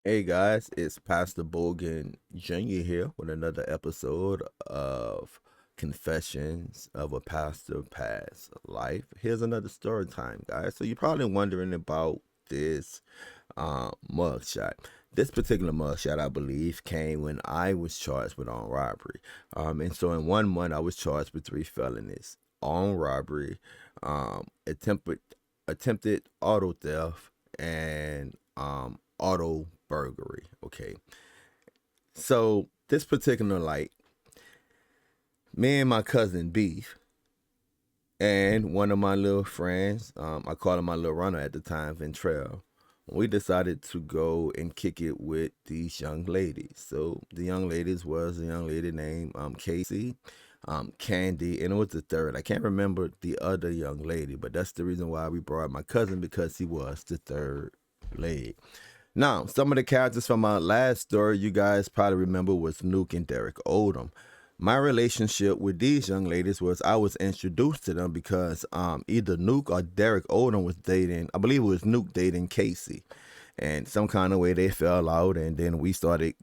Hey guys, it's Pastor Bogan Jr. here with another episode of Confessions of a Pastor Past Life. Here's another story time, guys. So you're probably wondering about this mugshot. This particular mugshot, I believe, came when I was charged with armed robbery. And so in 1 month, I was charged with 3 felonies: armed robbery, attempted auto theft, and auto burglary. Okay, so this particular me and my cousin Beef and one of my little friends, I called him my little runner at the time, Ventrell. We decided to go and kick it with these young ladies. So the young ladies was a young lady named Casey, Candy, and it was the third. I can't remember the other young lady, but that's the reason why we brought my cousin, because he was the third leg. Now, some of the characters from my last story you guys probably remember was Nuke and Derek Odom. My relationship with these young ladies was I was introduced to them because either Nuke or Derek Odom was dating, I believe it was Nuke dating Casey. And some kind of way they fell out, and then we started,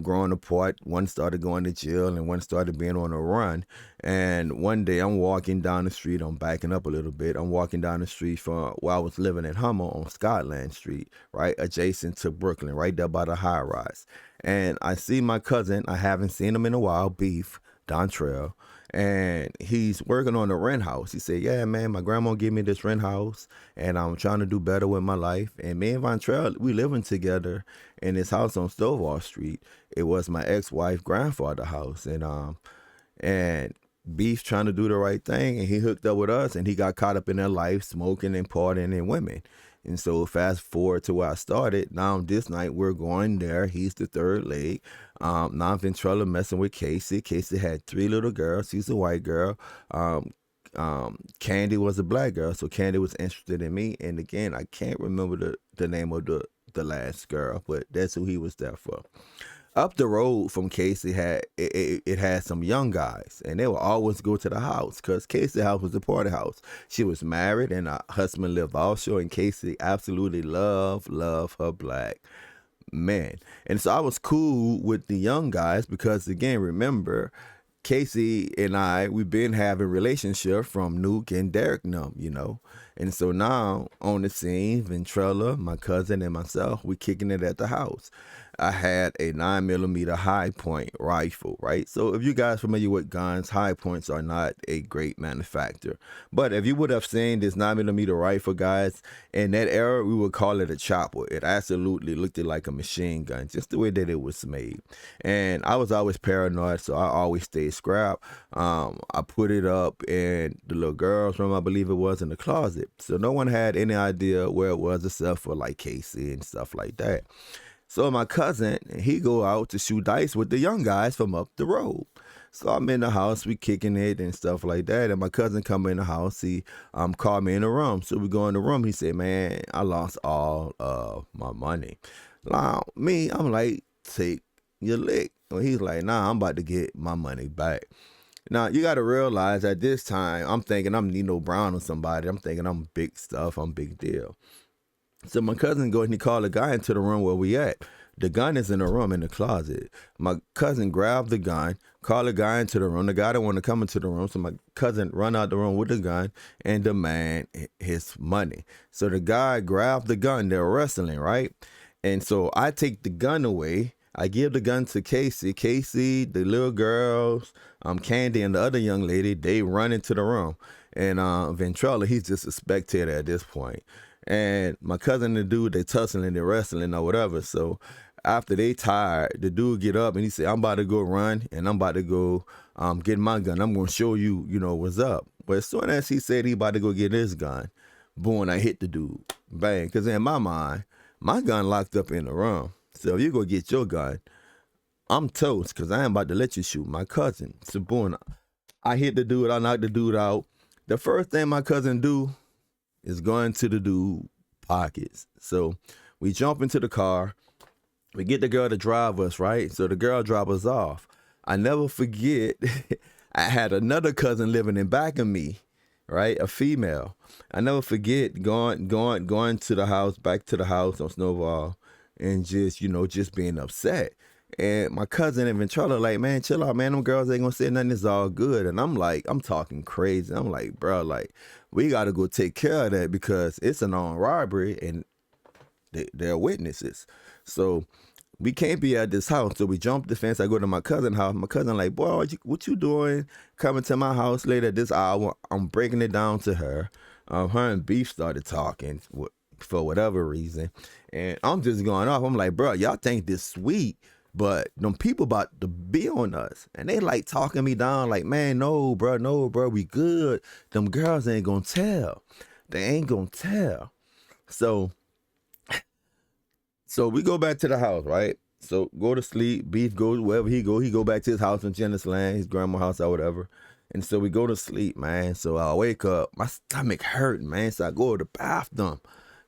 growing apart. One started going to jail, and one started being on a run. And one day I'm walking down the street. I'm backing up a little bit. I'm walking down the street from where I was living in Hummer on Scotland Street, right adjacent to Brooklyn, right there by the high rise. And I see my cousin. I haven't seen him in a while, Beef Dontrell, and he's working on a rent house. He said, "Yeah, man, my grandma gave me this rent house, and I'm trying to do better with my life." And me and Von Trail, we living together in this house on Stovall Street. It was my ex-wife grandfather house, and Beef trying to do the right thing, and he hooked up with us, and he got caught up in their life, smoking and partying and women. And so fast forward to where I started. Now this night we're going there. He's the third leg. Now Ventrella messing with Casey. Casey had 3 little girls. She's a white girl. Candy was a black girl, so Candy was interested in me. And again, I can't remember the name of the last girl, but that's who he was there for. Up the road from Casey it had some young guys, and they would always go to the house because Casey house was the party house. She was married, and her husband lived offshore, and Casey absolutely loved her black man. And so I was cool with the young guys because, again, remember, Casey and we've been having relationship from Nuke and Derek Num. And so now on the scene, Ventrella, my cousin, and myself, we kicking it at the house. I had a 9mm high point rifle, right? So if you guys familiar with guns, high points are not a great manufacturer. But if you would have seen this 9mm rifle, guys, in that era, we would call it a chopper. It absolutely looked like a machine gun, just the way that it was made. And I was always paranoid, so I always stayed scrap. I put it up in the little girl's room, I believe it was, in the closet. So no one had any idea where it was, except for like Casey and stuff like that. So my cousin, he go out to shoot dice with the young guys from up the road. So I'm in the house, we kicking it and stuff like that. And my cousin come in the house, he called me in the room. So we go in the room, he said, "Man, I lost all of my money." Now, me, I'm like, "Take your lick." Well, he's like, "Nah, I'm about to get my money back." Now, you got to realize at this time, I'm thinking I'm Nino Brown or somebody. I'm thinking I'm big stuff, I'm big deal. So my cousin go and he called a guy into the room where we at. The gun is in the room in the closet. My cousin grabbed the gun, called a guy into the room. The guy didn't want to come into the room, so my cousin run out the room with the gun and demand his money. So the guy grabbed the gun. They're wrestling, right? And so I take the gun away. I give the gun to Casey. Casey, the little girls, Candy, and the other young lady, they run into the room. And Ventrella, he's just a spectator at this point. And my cousin and the dude, they tussling, they wrestling or whatever. So after they tired, the dude get up and he said, "I'm about to go run and I'm about to go get my gun. I'm going to show you, what's up." But as soon as he said he about to go get his gun, boom, I hit the dude. Bang. Because in my mind, my gun locked up in the room. So if you go get your gun, I'm toast because I ain't about to let you shoot my cousin. So boom, I hit the dude. I knocked the dude out. The first thing my cousin do is going to the dude pockets. So we jump into the car. We get the girl to drive us, right? So the girl drives us off. I never forget, I had another cousin living in back of me, right? A female. I never forget going to the house, back to the house on Snowball. and just, just being upset. And my cousin in Ventrella, like, man, chill out, man. Them girls ain't gonna say nothing. It's all good. And I'm like, I'm talking crazy. I'm like, bro, like, we gotta go take care of that because it's an armed robbery and they're witnesses. So we can't be at this house. So we jump the fence. I go to my cousin's house. My cousin like, boy, what you doing coming to my house late at this hour? I'm breaking it down to her. Her and Beef started talking for whatever reason. And I'm just going off. I'm like, bro, y'all think this sweet, but them people about to be on us. And they like talking me down like, man, no, bro, we good. Them girls ain't gonna tell. They ain't gonna tell. So we go back to the house, right? So go to sleep. Beef goes wherever he go. He go back to his house in Genesis Land, his grandma's house or whatever. And so we go to sleep, man. So I wake up, my stomach hurting, man. So I go to the bathroom.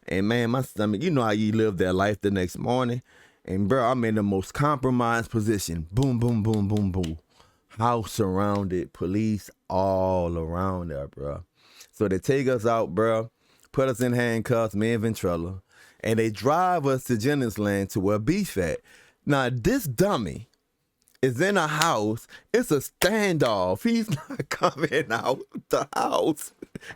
And man, my stomach, you know how you live that life the next morning. And bro, I'm in the most compromised position. Boom, boom, boom, boom, boom. House surrounded, police all around there, bro. So they take us out, bro. Put us in handcuffs, me and Ventrella. And they drive us to Genesis Land to where Beef at. Now, this dummy is in a house. It's a standoff. He's not coming out the house.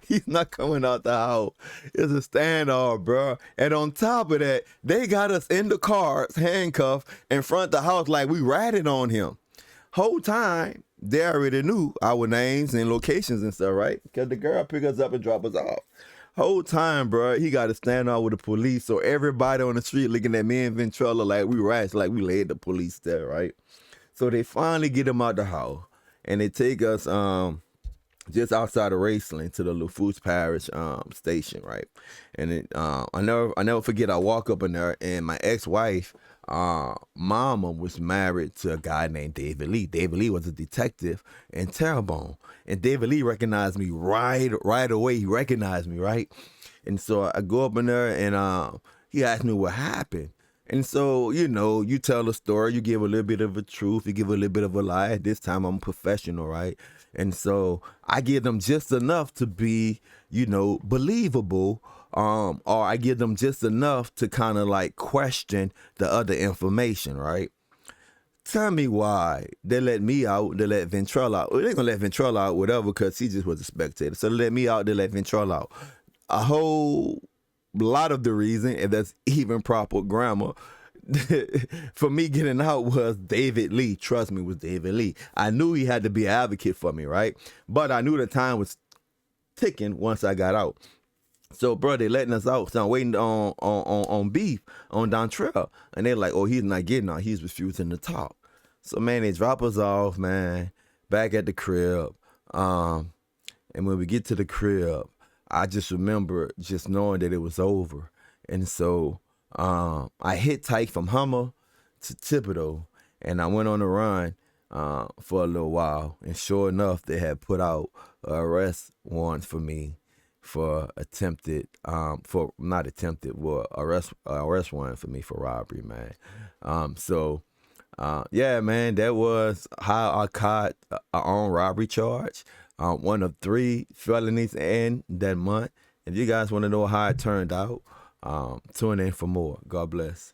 He's not coming out the house. It's a standoff, bro. And on top of that, they got us in the cars, handcuffed, in front of the house like we ratted on him. Whole time, they already knew our names and locations and stuff, right? Because the girl pick us up and drop us off. Whole time, bro, he got to stand out with the police. So everybody on the street looking at me and Ventrella like we rats, like we laid the police there, right? So they finally get him out the house, and they take us just outside of Raceland to the Lafourche Parish station, right? And it, I never forget. I walk up in there, and my ex-wife, mama, was married to a guy named David Lee. David Lee was a detective in Terrebonne, and David Lee recognized me right away. He recognized me, right? And so I go up in there, and he asked me what happened. And so, you tell a story, you give a little bit of a truth, you give a little bit of a lie. At this time, I'm a professional, right? And so I give them just enough to be, believable, or I give them just enough to kind of like question the other information, right? Tell me why they let me out, they let Ventrella out. Well, they're going to let Ventrella out, whatever, because he just was a spectator. So they let me out, they let Ventrella out. A whole lot of the reason, if that's even proper grammar, for me getting out was David Lee. Trust me, it was David Lee. I knew he had to be an advocate for me, right? But I knew the time was ticking once I got out. So, bro, they letting us out. So I'm waiting on Beef, on Dontrell. And they're like, oh, he's not getting out. He's refusing to talk. So, man, they drop us off, man, back at the crib. And when we get to the crib, I just remember just knowing that it was over. And so I hit Tyke from Hummer to Thibodaux, and I went on a run for a little while. And sure enough, they had put out an arrest warrant for me for arrest warrant for me for robbery, man. Yeah, man, that was how I caught an armed robbery charge. One of 3 felonies in that month. If you guys want to know how it turned out, tune in for more. God bless.